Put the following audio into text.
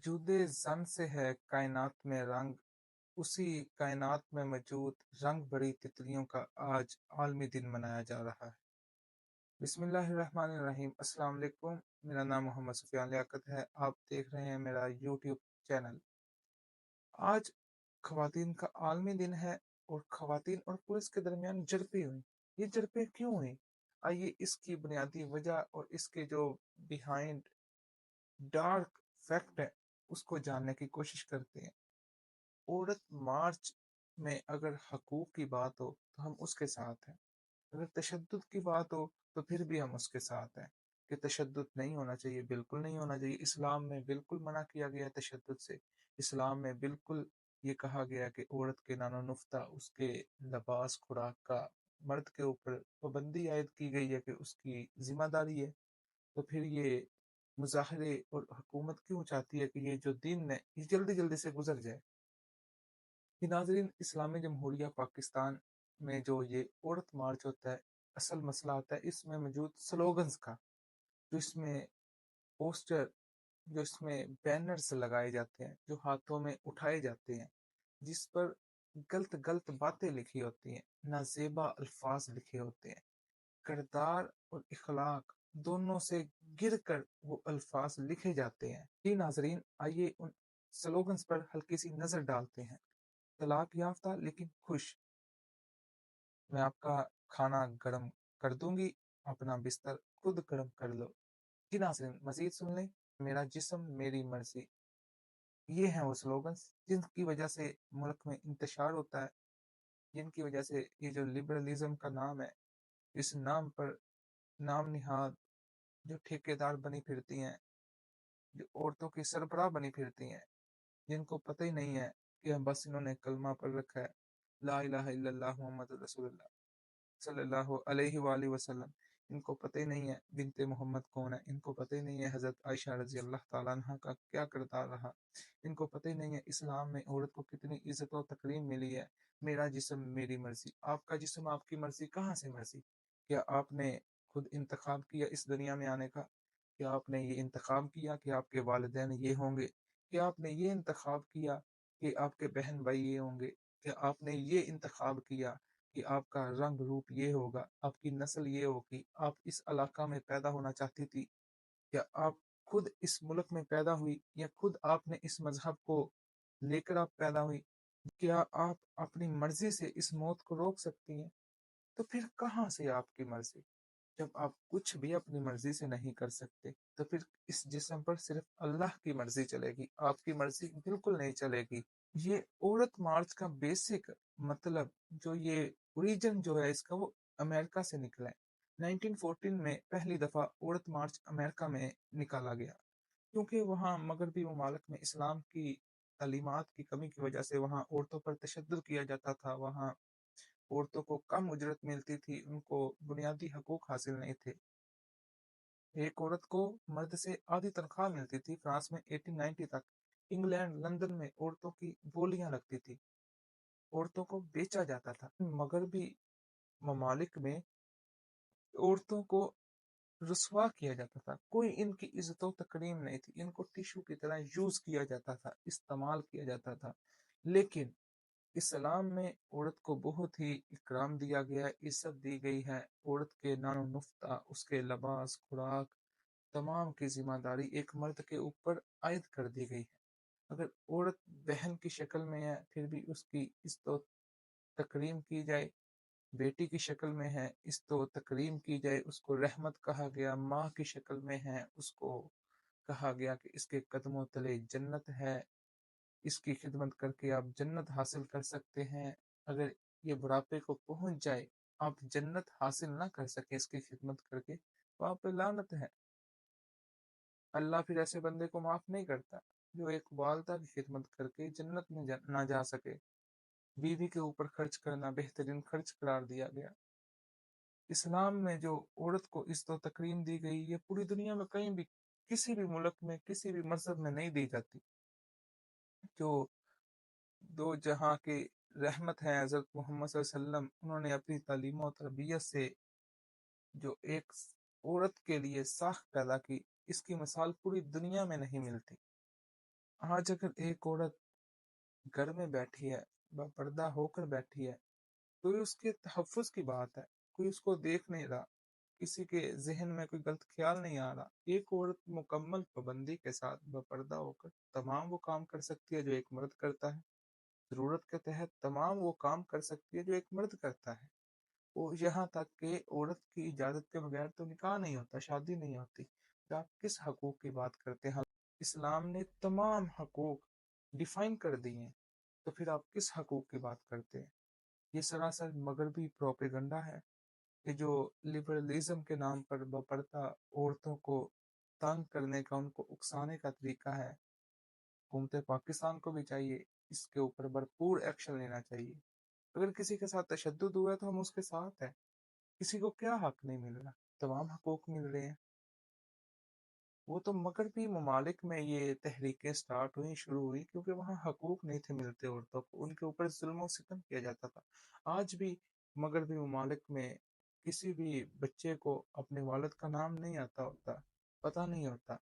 वजूदे ज़न से है कायनात में रंग, उसी कायनात में मौजूद रंग भरी तितलियों का आज आलमी दिन मनाया जा रहा है। बिस्मिल्लाहिर्रहमानिर्रहीम। अस्सलाम वालेकुम। मेरा नाम मोहम्मद सुफियान लियाकत है। आप देख रहे हैं मेरा यूट्यूब चैनल। आज ख़वातीन का आलमी दिन है और ख़वातीन और पुरुष के दरमियान झड़पें हुई। ये झड़पें क्यों हुई? आइए इसकी बुनियादी वजह और इसके जो बिहाइंड डार्क फैक्ट है उसको जानने की कोशिश करते हैं। औरत मार्च में अगर हकूक की बात हो तो हम उसके साथ हैं, अगर तशद्दुद की बात हो तो फिर भी हम उसके साथ हैं कि तशद्दुद नहीं होना चाहिए, बिल्कुल नहीं होना चाहिए। इस्लाम में बिल्कुल मना किया गया है तशद्दुद से। इस्लाम में बिल्कुल ये कहा गया कि औरत के नानो नुफ्ता, उसके लिबास खुराक का मर्द के ऊपर पाबंदी आयद की गई है कि उसकी जिम्मेदारी है। तो फिर ये मुजाहरे और हुकूमत क्यों चाहती है कि ये जो दिन है ये जल्दी जल्दी से गुजर जाए? कि नाजरीन, इस्लामी जमहूरिया पाकिस्तान में जो ये औरत मार्च होता है, असल मसला आता है इसमें मौजूद स्लोगन्स का। जो इसमें पोस्टर, जो इसमें बैनर्स लगाए जाते हैं, जो हाथों में उठाए जाते हैं, जिस पर गलत गलत बातें लिखी होती हैं, नाजेबा अल्फाज लिखे होते हैं, किरदार और इखलाक दोनों से गिर कर वो अल्फाज लिखे जाते हैं। जी नाजरीन, आइए उन स्लोगन्स पर हल्की सी नजर डालते हैं। तलाक याफ्ता लेकिन खुश, मैं आपका खाना गर्म कर दूंगी, अपना बिस्तर खुद गर्म कर लो। जी नाज़रीन, मज़ीद सुन लें। मेरा जिस्म मेरी मर्ज़ी, ये हैं वो स्लोगन्स जिनकी वजह से मुल्क में इंतशार होता है, जिनकी वजह से ये जो लिबरलिज़्म का नाम है, इस नाम पर नाम निहाद जो ठेकेदार बनी फिरती हैं, जो औरतों की सरबराह बनी फिरती हैं, जिनको पता ही नहीं है कि बस इन्होंने कलमा पढ़ रखा है, ला इलाहा इल्लल्लाह मुहम्मद रसूलुल्लाह सल्लल्लाहु अलैहि वालैहि वसल्लम। इनको पता ही नहीं है बिनते मोहम्मद कौन है, इनको पता ही नहीं है हज़रत आयशा रज़ी अल्लाह ताला अन्हा का क्या किरदार रहा, इनको पता ही नहीं है इस्लाम में औरत को कितनी इज़्ज़त और तकरीम मिली है। मेरा जिस्म मेरी मर्ज़ी, आपका जिस्म आपकी मर्ज़ी, कहाँ से मर्ज़ी? क्या आपने खुद इंतखाब किया इस दुनिया में आने का? क्या आपने ये इंतखाब किया कि आपके वालिदैन ये होंगे? क्या आपने ये इंतखाब किया कि आपके बहन भाई ये होंगे? क्या आपने ये इंतखाब किया कि आपका रंग रूप ये होगा, आपकी नस्ल ये होगी, आप इस इलाका में पैदा होना चाहती थी? क्या आप खुद इस मुल्क में पैदा हुई या खुद आपने इस मजहब को लेकर आप पैदा हुई? क्या आप अपनी मर्जी से इस मौत को रोक सकती हैं? तो फिर कहाँ से आपकी मर्जी? जब आप कुछ भी अपनी मर्जी से नहीं कर सकते, तो फिर इस जिस्म पर सिर्फ अल्लाह की मर्जी चलेगी, आपकी मर्जी बिल्कुल नहीं चलेगी। ये औरत मार्च का बेसिक मतलब, जो ये ओरिजिन जो है इसका, वो अमेरिका से निकला है। 1914 में पहली दफा औरत मार्च अमेरिका में निकाला गया, क्योंकि वहाँ मगरबी ममालिक में इस्लाम की तालीमात की कमी की वजह से वहाँ औरतों पर तशद्दुद किया जाता था, वहाँ औरतों को कम उजरत मिलती थी, उनको बुनियादी हकूक हासिल नहीं थे। एक औरत को मर्द से आधी तनख्वाह मिलती थी फ्रांस में 1890 तक। इंग्लैंड, लंदन में औरतों की बोलियां लगती थी, औरतों को बेचा जाता था। मगरबी ममालिक में औरतों को रुस्वा किया जाता था, कोई इनकी इज्जत तकरीम नहीं थी, इनको टिश्यू की तरह यूज किया जाता था, इस्तेमाल किया जाता था। लेकिन इस्लाम में औरत को बहुत ही इकराम दिया गया है, इज्जत दी गई है। औरत के नानो नुफ्ता, उसके लिबास खुराक तमाम की जिम्मेदारी एक मर्द के ऊपर आयद कर दी गई है। अगर औरत बहन की शक्ल में है फिर भी उसकी इज्जत तकरीम की जाए, बेटी की शक्ल में है इज्जत तकरीम की जाए, उसको रहमत कहा गया। माँ की शक्ल में है, उसको कहा गया कि इसके कदमों तले जन्नत है, इसकी खिदमत करके आप जन्नत हासिल कर सकते हैं। अगर ये बुढ़ापे को पहुंच जाए, आप जन्नत हासिल ना कर सके इसकी खिदमत करके, तो आप पे लानत है। अल्लाह फिर ऐसे बंदे को माफ नहीं करता जो एक वालदा की खिदमत करके जन्नत में ना जा सके। बीवी के ऊपर खर्च करना बेहतरीन खर्च करार दिया गया। इस्लाम में जो औरत को इज्जत तकरीम दी गई, ये पूरी दुनिया में कहीं भी, किसी भी मुल्क में, किसी भी मजहब में नहीं दी जाती। जो दो जहाँ के रहमत है हज़रत मोहम्मद सल्लल्लाहु अलैहि वसल्लम, उन्होंने अपनी तालीम और तरबियत से जो एक औरत के लिए साख पैदा की, इसकी मिसाल पूरी दुनिया में नहीं मिलती। आज अगर एक औरत घर में बैठी है, बापर्दा होकर बैठी है, कोई उसके तहफ़्फ़ुज़ की बात है, कोई उसको देख नहीं रहा, किसी के ज़हन में कोई गलत ख़्याल नहीं आ रहा। एक औरत मुकम्मल पाबंदी के साथ बापर्दा होकर तमाम वो काम कर सकती है जो एक मर्द करता है। ज़रूरत के तहत तमाम वो काम कर सकती है जो एक मर्द करता है। वो यहाँ तक कि औरत की इजाज़त के बगैर तो निकाह नहीं होता, शादी नहीं होती। तो आप किस हकूक़ की बात करते हैं? इस्लाम ने तमाम हकूक़ डिफ़ाइन कर दिए हैं, तो फिर आप किस हकूक़ की बात करते हैं? ये सरासर मगरबी प्रोपेगेंडा है कि जो लिबरलिज्म के नाम पर बेपर्दा औरतों को तंग करने का, उनको उकसाने का तरीका है। हुकूमत पाकिस्तान को भी चाहिए इसके ऊपर भरपूर एक्शन लेना चाहिए। अगर किसी के साथ तशद्दुद हुआ है तो हम उसके साथ हैं। किसी को क्या हक नहीं मिल रहा? तमाम हकूक मिल रहे हैं। वो तो मगरबी ममालिक में ये तहरीकें स्टार्ट हुई, शुरू हुई क्योंकि वहाँ हकूक नहीं थे मिलते औरतों को, उनके ऊपर जुल्म और सितम किया जाता था। आज भी मगरबी ममालिक में किसी भी बच्चे को अपने वालिद का नाम नहीं आता होता, पता नहीं होता।